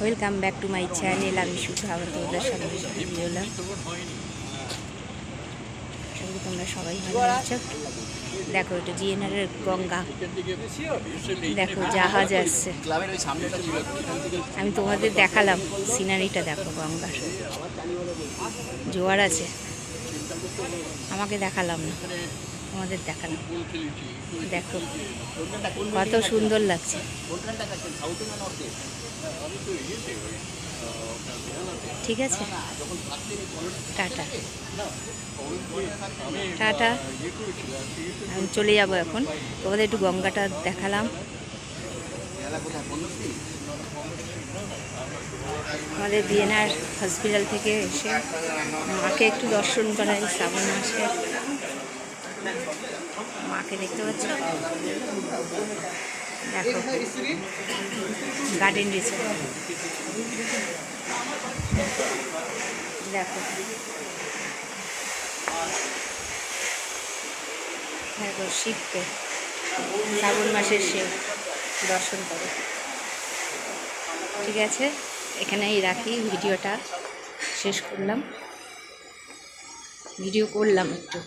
Welcome back to my channel. আমি শুধু আবার তোমাদের সামনে এলাম। তোমরা সবাই ভালো আছো? দেখো এটা জিএনআরের গঙ্গা, দেখো জাহাজ আসছে। আমি তোমাদের দেখালাম সিনারিটা, দেখো গঙ্গার জোয়ার আছে, আমাকে দেখালাম না, তোমাদের দেখালাম। দেখো কত সুন্দর লাগছে। ঠিক আছে, টাটা টাটা। আমি চলে যাব এখন, তোমাদের একটু গঙ্গাটা দেখালাম। আমাদের বিএনআর হসপিটাল থেকে এসে মাকে একটু দর্শন করাই। শ্রাবণ মাসে মাকে দেখতে পাচ্ছ, দেখো গার্ডেন রিসোর্ট, দেখো দেখো শিবকে শ্রাবণ মাসের শিব দর্শন করো। ঠিক আছে, এখানেই রাখি, ভিডিওটা শেষ করলাম, ভিডিও করলাম একটু।